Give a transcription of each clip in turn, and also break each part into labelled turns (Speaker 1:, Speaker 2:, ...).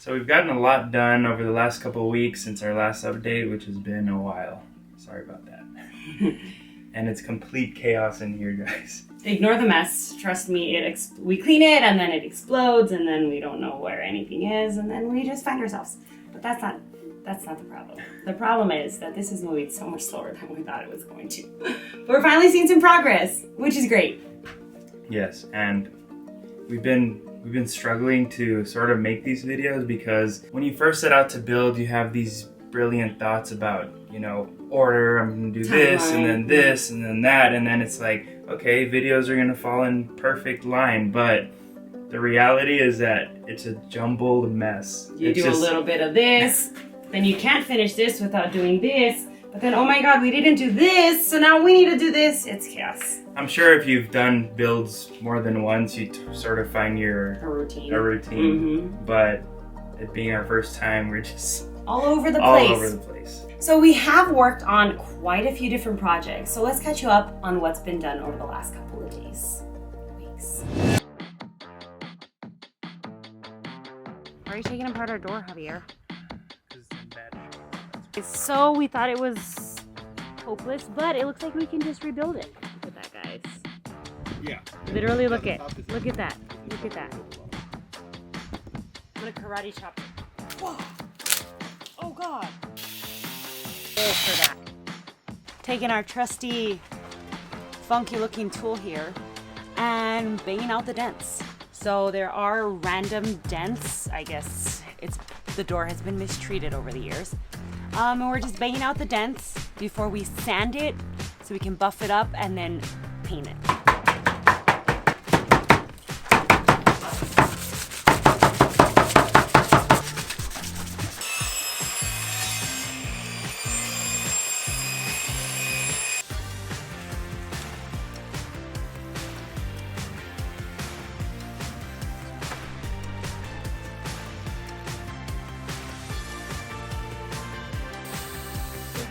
Speaker 1: So we've gotten a lot done over the last couple of weeks since our last update, which has been a while. Sorry about that. And it's complete chaos in here, guys.
Speaker 2: Ignore the mess. Trust me, we clean it and then it explodes and then we don't know where anything is and then we just find ourselves. But that's not the problem. The problem is that this is moving so much slower than we thought it was going to. But we're finally seeing some progress, which is great.
Speaker 1: Yes, and we've been struggling to sort of make these videos because when you first set out to build, you have these brilliant thoughts about, order, I'm gonna do this and then this and then that, and then it's like, okay, videos are gonna fall in perfect line, but the reality is that it's a jumbled mess.
Speaker 2: You do a little bit of this, then you can't finish this without doing this, but then, oh my god, we didn't do this, so now we need to do this. It's chaos.
Speaker 1: I'm sure if you've done builds more than once, you sort of find a routine.
Speaker 2: Mm-hmm.
Speaker 1: But it being our first time, we're just
Speaker 2: all over the place. So we have worked on quite a few different projects. So let's catch you up on what's been done over the last couple of days, weeks. Why are you taking apart our door, Javier?
Speaker 1: Because it's in bad shape.
Speaker 2: So we thought it was hopeless, but it looks like we can just rebuild it. Look at that, guys.
Speaker 3: Yeah.
Speaker 2: Literally, look at that. Look at that. I'm gonna karate chop it. Whoa. Oh god. For that. Taking our trusty, funky looking tool here and banging out the dents. So there are random dents. I guess the door has been mistreated over the years. And we're just banging out the dents before we sand it so we can buff it up and then paint it.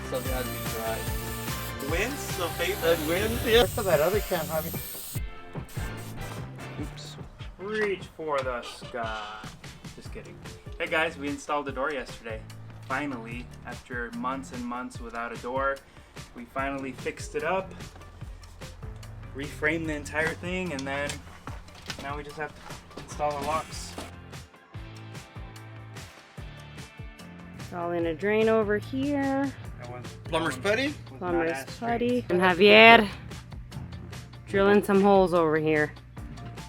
Speaker 3: Something has to be dry.
Speaker 4: Winds? The favorite?
Speaker 3: That wind? Yeah. For that other cam, Javi.
Speaker 1: Oops. Reach for the sky. Just kidding. Hey guys, we installed the door yesterday. Finally, after months and months without a door, we finally fixed it up, reframed the entire thing, and then now we just have to install the locks.
Speaker 2: It's all in a drain over here.
Speaker 3: Plumber's putty?
Speaker 2: Plumber's putty. And Javier drilling some holes over here.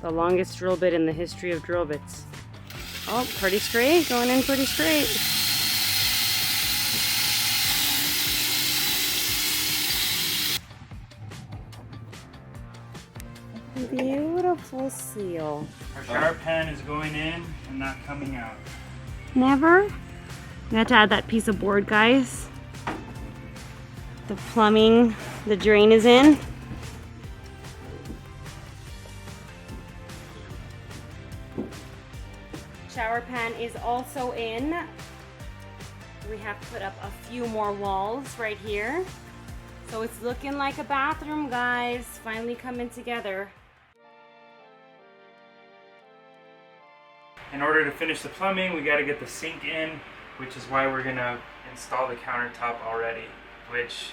Speaker 2: The longest drill bit in the history of drill bits. Oh, pretty straight. Going in pretty straight. Beautiful seal.
Speaker 1: Our shower pan is going in and not coming out.
Speaker 2: Never? You have to add that piece of board, guys. The plumbing, the drain is in. Shower pan is also in. We have put up a few more walls right here. So it's looking like a bathroom, guys. Finally coming together.
Speaker 1: In order to finish the plumbing, we got to get the sink in, which is why we're gonna install the countertop already, which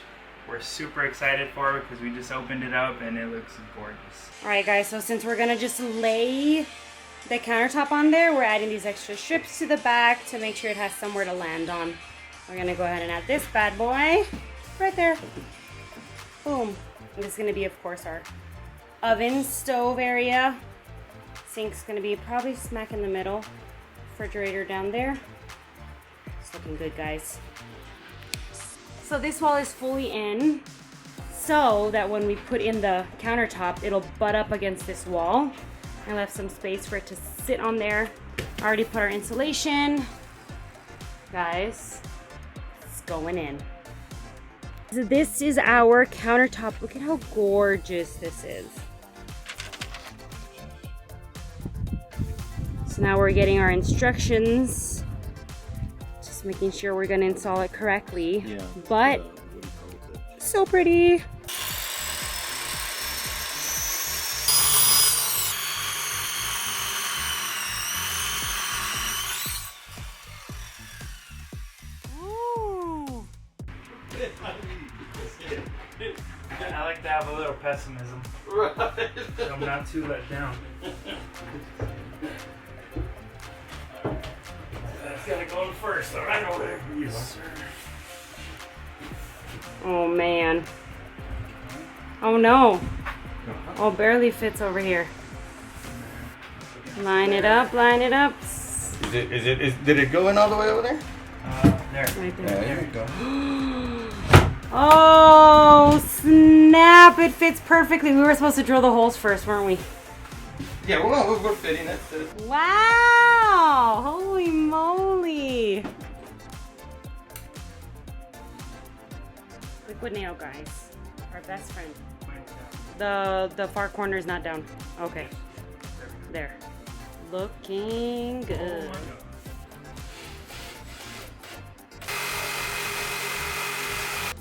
Speaker 1: we're super excited for because we just opened it up and it looks gorgeous.
Speaker 2: All right, guys, so since we're gonna just lay the countertop on there, we're adding these extra strips to the back to make sure it has somewhere to land on. We're gonna go ahead and add this bad boy right there. Boom. And this is gonna be, of course, our oven stove area. Sink's gonna be probably smack in the middle. Refrigerator down there. It's looking good, guys. So this wall is fully in, so that when we put in the countertop, it'll butt up against this wall. I left some space for it to sit on there. I already put our insulation. Guys, it's going in. So this is our countertop. Look at how gorgeous this is. So now we're getting our instructions. Just making sure we're gonna install it correctly.
Speaker 3: Yeah.
Speaker 2: But so pretty.
Speaker 1: like to have a little pessimism.
Speaker 3: Right.
Speaker 1: So I'm not too let down. That's gotta go in first, alright over there. Yes, sir.
Speaker 2: Oh man. Oh no. Oh, barely fits over here. Line it up, line it up.
Speaker 3: Did it go in all the way over there?
Speaker 1: There.
Speaker 2: Right
Speaker 3: Yeah,
Speaker 2: there.
Speaker 3: there you go.
Speaker 2: Oh, snap. It fits perfectly. We were supposed to drill the holes first, weren't we?
Speaker 3: Yeah, we're fitting. That's it.
Speaker 2: Wow. Holy moly. Liquid nail, guys. Our best friend. The far corner is not down. Okay. There. Looking good.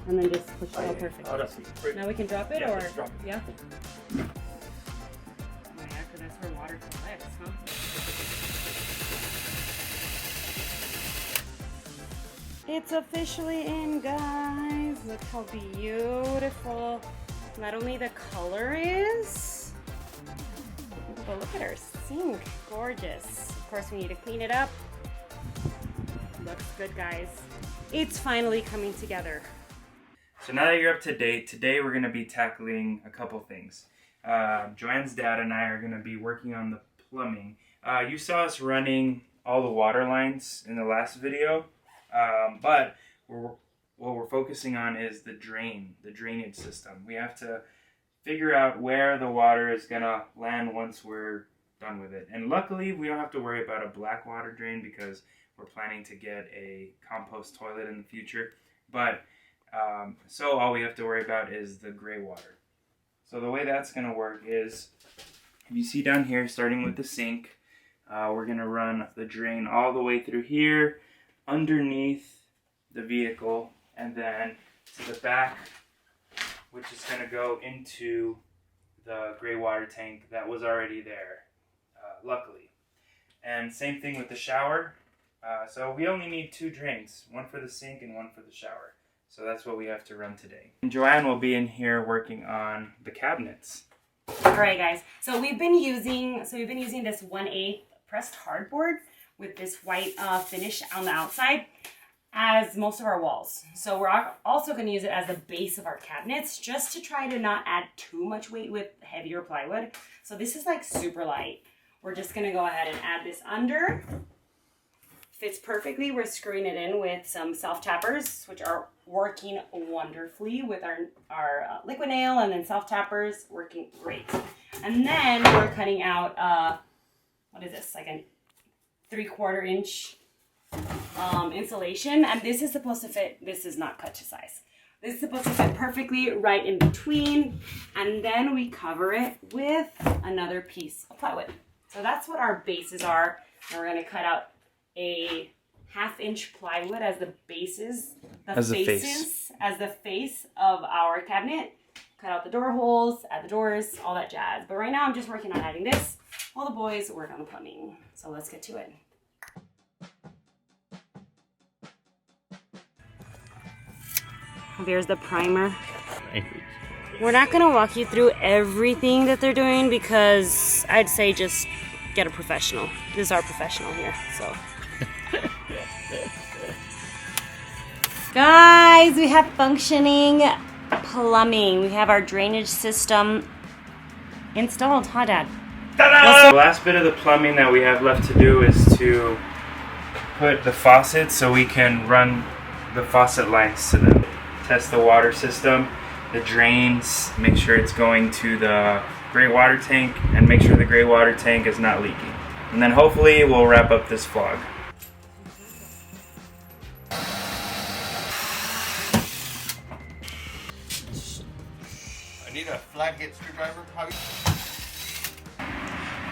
Speaker 2: And then just push it out perfect. Now we can drop it,
Speaker 3: Yeah,
Speaker 2: or
Speaker 3: let's drop it.
Speaker 2: yeah. Oh yeah, because that's where water collects, huh? It's officially in, guys. Look how beautiful. Not only the color is, but look at our sink. Gorgeous. Of course, we need to clean it up. Looks good, guys. It's finally coming together.
Speaker 1: So now that you're up to date, today we're going to be tackling a couple things. Joanne's dad and I are going to be working on the plumbing. You saw us running all the water lines in the last video, but what we're focusing on is the drainage system. We have to figure out where the water is going to land once we're done with it. And luckily, we don't have to worry about a black water drain because we're planning to get a compost toilet in the future. But so all we have to worry about is the gray water. So the way that's going to work is, if you see down here, starting with the sink, we're going to run the drain all the way through here, underneath the vehicle, and then to the back, which is going to go into the gray water tank that was already there, luckily. And same thing with the shower. So we only need 2 drains, one for the sink and one for the shower. So that's what we have to run today. And Joanne will be in here working on the cabinets.
Speaker 2: All right, guys. So we've been using this 1/8 pressed hardboard with this white finish on the outside as most of our walls. So we're also going to use it as the base of our cabinets, just to try to not add too much weight with heavier plywood. So this is like super light. We're just going to go ahead and add this under. Fits perfectly. We're screwing it in with some self-tappers, which are working wonderfully with our liquid nail, and then self-tappers working great. And then we're cutting out, what is this, like a 3/4 inch insulation. And this is supposed to fit, this is not cut to size. This is supposed to fit perfectly right in between. And then we cover it with another piece of plywood. So that's what our bases are. And we're going to cut out a 1/2 inch plywood as the bases, as the face of our cabinet. Cut out the door holes, add the doors, all that jazz. But right now I'm just working on adding this while the boys work on the plumbing. So let's get to it. There's the primer. We're not gonna walk you through everything that they're doing because I'd say just get a professional. This is our professional here, so. Guys, we have functioning plumbing. We have our drainage system installed, huh, Dad?
Speaker 1: Ta-da! The last bit of the plumbing that we have left to do is to put the faucets so we can run the faucet lines to them. Test the water system, the drains, make sure it's going to the gray water tank, and make sure the gray water tank is not leaking. And then hopefully we'll wrap up this vlog.
Speaker 3: I need a flathead screwdriver.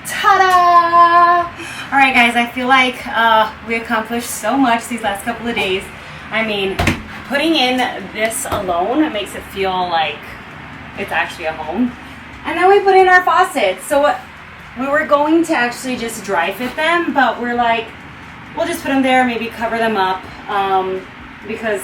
Speaker 2: Ta-da! All right, guys, I feel like we accomplished so much these last couple of days. I mean, putting in this alone makes it feel like it's actually a home. And then we put in our faucets. So we were going to actually just dry fit them, but we're like, we'll just put them there, maybe cover them up, because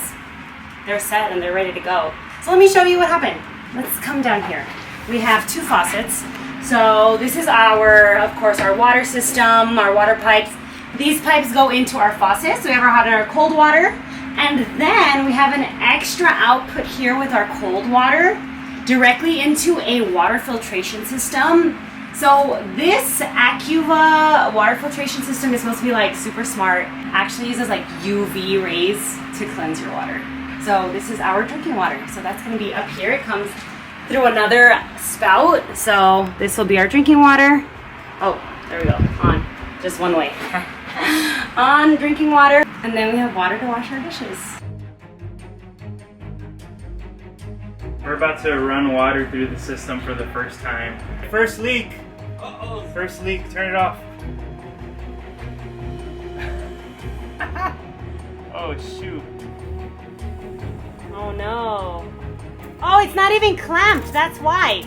Speaker 2: they're set and they're ready to go. So let me show you what happened. let's come down here. We have 2 faucets. So this is our, of course, our water system, our water pipes. These pipes go into our faucets. So we have our hot and our cold water. And then we have an extra output here with our cold water directly into a water filtration system. So this Acuva water filtration system is supposed to be like super smart. Actually uses like UV rays to cleanse your water. So this is our drinking water. So that's going to be up here. It comes through another spout. So this will be our drinking water. Oh, there we go. On. Just one way. On drinking water. And then we have water to wash our dishes.
Speaker 1: We're about to run water through the system for the first time. First leak.
Speaker 3: Uh-oh.
Speaker 1: First leak. Turn it off. Oh shoot.
Speaker 2: Oh no. Oh, it's not even clamped. That's why.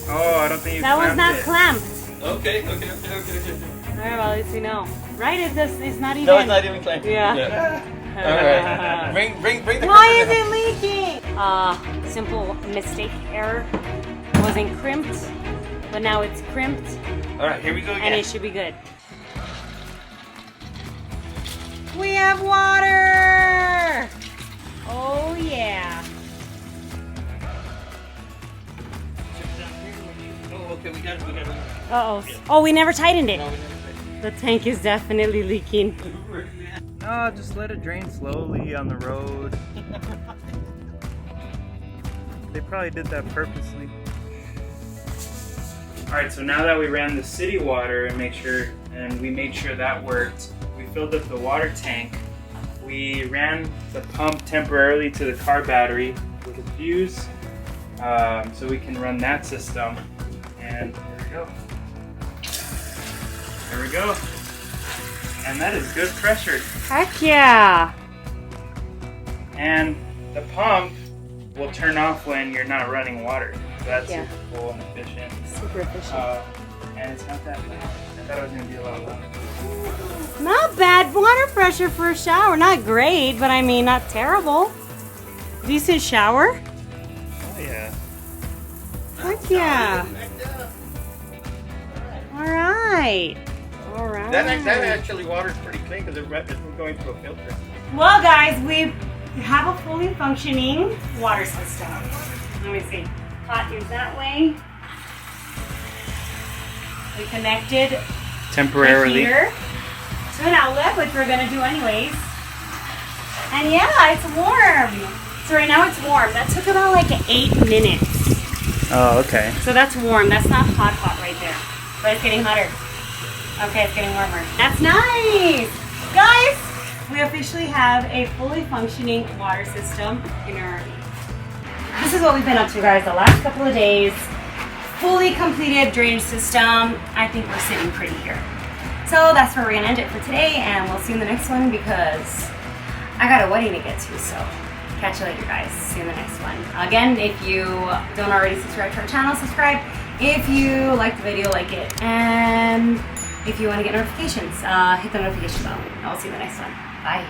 Speaker 1: Oh, I don't think you
Speaker 2: That was not
Speaker 1: clamped
Speaker 2: clamped.
Speaker 3: Okay.
Speaker 2: All right, well, at least we know. Right? It's not even.
Speaker 3: No, it's not even clamped.
Speaker 2: Yeah.
Speaker 3: All right. Bring the.
Speaker 2: Why is it leaking? Simple mistake error. It wasn't crimped, but now it's crimped,
Speaker 3: All right, here we go
Speaker 2: and
Speaker 3: again.
Speaker 2: it should be good. We have water! Oh yeah.
Speaker 3: Oh, okay, we got it.
Speaker 2: Uh-oh. Oh, we never tightened it.
Speaker 3: No, we never played.
Speaker 2: The tank is definitely leaking.
Speaker 1: No, just let it drain slowly on the road. They probably did that purposely. Alright, so now that we ran the city water and we made sure that worked, we filled up the water tank. We ran the pump temporarily to the car battery with a fuse, so we can run that system. And there we go. There we go. And that is good pressure.
Speaker 2: Heck yeah.
Speaker 1: And the pump will turn off when you're not running water. So that's
Speaker 2: Yeah.
Speaker 1: super cool and efficient.
Speaker 2: Super efficient.
Speaker 1: And it's not that loud. I thought it was going to be a lot louder.
Speaker 2: Not bad water pressure for a shower. Not great, but I mean, not terrible. Decent shower.
Speaker 1: Oh, yeah.
Speaker 2: Heck yeah. All right. All right.
Speaker 3: That actually water's pretty clean because it's going through a filter.
Speaker 2: Well, guys, we have a fully functioning water system. Let me see. Hot is that way. We connected
Speaker 1: Temporarily.
Speaker 2: here to an outlet, which we're gonna do anyways. And yeah, it's warm. So right now it's warm. That took about like 8 minutes.
Speaker 1: Oh, okay.
Speaker 2: So that's warm. That's not hot right there. But it's getting hotter. Okay, it's getting warmer. That's nice! Guys, we officially have a fully functioning water system in our RV. This is what we've been up to, guys, the last couple of days. Fully completed drainage system. I think we're sitting pretty here. So that's where we're gonna end it for today, and we'll see you in the next one because I got a wedding to get to, so catch you later, guys. See you in the next one. Again, if you don't already subscribe to our channel, subscribe. If you like the video, like it. And if you want to get notifications, hit the notification bell. I'll see you in the next one. Bye.